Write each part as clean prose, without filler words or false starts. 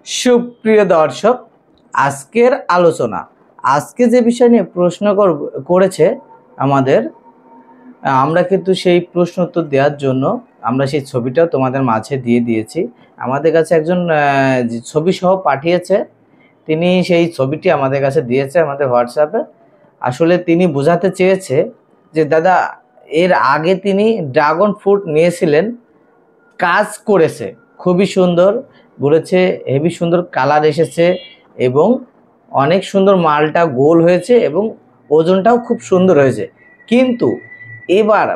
সুপ্রিয় দর্শক, আজকের আলোচনা আজকে যে বিষয় নিয়ে প্রশ্ন করেছে আমাদের, আমরা কিন্তু সেই প্রশ্ন উত্তর দেওয়ার জন্য আমরা সেই ছবিটাও তোমাদের মাঝে দিয়ে দিয়েছি। আমাদের কাছে একজন ছবি সহ পাঠিয়েছে, তিনি সেই ছবিটি আমাদের কাছে দিয়েছে আমাদের হোয়াটসঅ্যাপে। আসলে তিনি বোঝাতে চেয়েছে যে দাদা, এর আগে তিনি ড্রাগন ফ্রুট নিয়েছিলেন, কাজ করেছে, খুবই সুন্দর বলেছে, হেভি সুন্দর কালার এসেছে এবং অনেক সুন্দর মালটা গোল হয়েছে এবং ওজনটাও খুব সুন্দর হয়েছে। কিন্তু এবার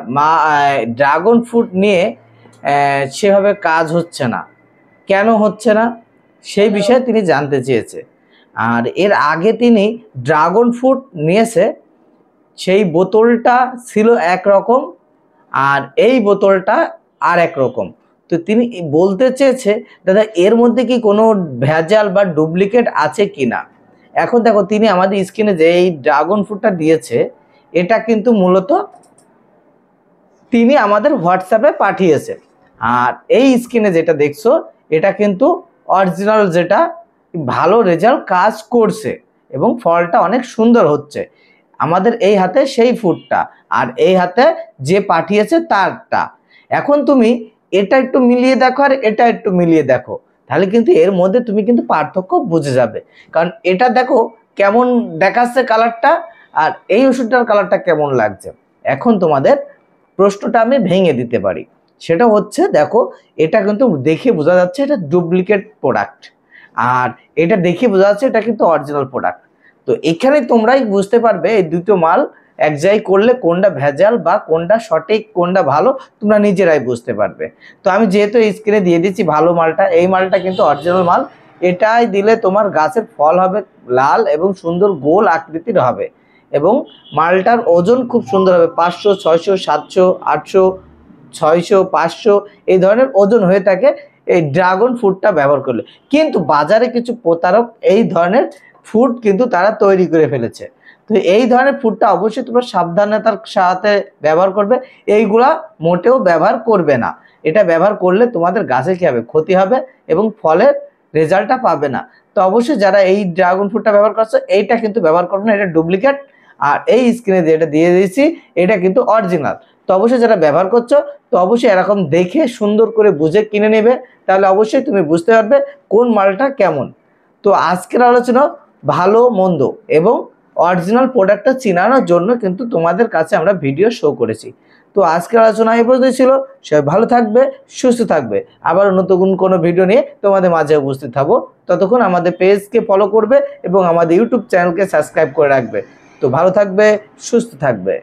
ড্রাগন ফ্রুট নিয়ে সেভাবে কাজ হচ্ছে না। কেন হচ্ছে না সেই বিষয়ে তিনি জানতে চেয়েছে। আর এর আগে তিনি ড্রাগন ফ্রুট নিয়েছে, সেই বোতলটা ছিল একরকম আর এই বোতলটা আর এক রকম। তো তিনি বলতে চেয়েছে দাদা, এর মধ্যে কি কোনো ভেজাল বা ডুপ্লিকেট আছে কি না। এখন দেখো, তিনি আমাদের স্ক্রিনে যে এই ড্রাগন ফ্রুটটা দিয়েছে, এটা কিন্তু মূলত তিনি আমাদের হোয়াটসঅ্যাপে পাঠিয়েছে। আর এই স্ক্রিনে যেটা দেখছো, এটা কিন্তু অরিজিনাল, যেটা ভালো রেজাল্ট কাজ করছে এবং ফলটা অনেক সুন্দর হচ্ছে। আমাদের এই হাতে সেই ফ্রুটটা আর এই হাতে যে পাঠিয়েছে তারটা। এখন তুমি এটা একটু মিলিয়ে দেখো আর এটা একটু মিলিয়ে দেখো, তাহলে কিন্তু এর মধ্যে তুমি কিন্তু পার্থক্য বুঝে যাবে। কারণ এটা দেখো কেমন দেখাচ্ছে কালারটা, আর এই ওষুধটার কালারটা কেমন লাগছে। এখন তোমাদের প্রশ্নটা আমি ভেঙে দিতে পারি, সেটা হচ্ছে দেখো, এটা কিন্তু দেখে বোঝা যাচ্ছে এটা ডুপ্লিকেট প্রোডাক্ট, আর এটা দেখে বোঝা যাচ্ছে এটা কিন্তু অরিজিনাল প্রোডাক্ট। তো এখানে তোমরাই বুঝতে পারবে এই দুটো মাল এক জায়গায় করলে কোনটা ভেজাল বা কোনটা সঠিক, কোনটা ভালো, তোমরা নিজেরাই বুঝতে পারবে। তো আমি যেহেতু স্ক্রিনে দিয়ে দিচ্ছি ভালো মালটা, এই মালটা কিন্তু অরিজিনাল মাল। এটাই দিলে তোমার গাছের ফল হবে লাল এবং সুন্দর গোল আকৃতির হবে এবং মালটার ওজন খুব সুন্দর হবে, 500, 600, 700, 800, 600, 500 এই ধরনের ওজন হয়ে থাকে এই ড্রাগন ফ্রুটটা ব্যবহার করলে। কিন্তু বাজারে কিছু প্রতারক এই ধরনের ফ্রুট কিন্তু তারা তৈরি করে ফেলেছে। তো এই ধরনের ফ্রুটটা অবশ্যই তোমরা সাবধানতার সাথে ব্যবহার করবে, এইগুলা মোটেও ব্যবহার করবে না। এটা ব্যবহার করলে তোমাদের গাছে কী হবে, ক্ষতি হবে এবং ফলের রেজাল্টটা পাবে না। তো অবশ্যই যারা এই ড্রাগন ফ্রুটটা ব্যবহার করছো, এইটা কিন্তু ব্যবহার করবে না, এটা ডুপ্লিকেট। আর এই স্ক্রিনে যেটা দিয়ে দিয়েছি এটা কিন্তু অরিজিনাল। তো অবশ্যই যারা ব্যবহার করছো, তো অবশ্যই এরকম দেখে সুন্দর করে বুঝে কিনে নেবে, তাহলে অবশ্যই তুমি বুঝতে পারবে কোন মালটা কেমন। তো আজকের আলোচনা ভালো মন্দ এবং অরিজিনাল প্রোডাক্টটা চেনানোর জন্য কিন্তু তোমাদের কাছে আমরা ভিডিও শো করেছি। তো আজকের আলোচনা এই পর্যন্ত ছিল। সবাই ভালো থাকবে, সুস্থ থাকবে। আবার নতুন কোনো ভিডিও নিয়ে তোমাদের মাঝে উপস্থিত থাকবো। ততক্ষণ আমাদের পেজকে ফলো করবে এবং আমাদের ইউটিউব চ্যানেলকে সাবস্ক্রাইব করে রাখবে। তো ভালো থাকবে, সুস্থ থাকবে।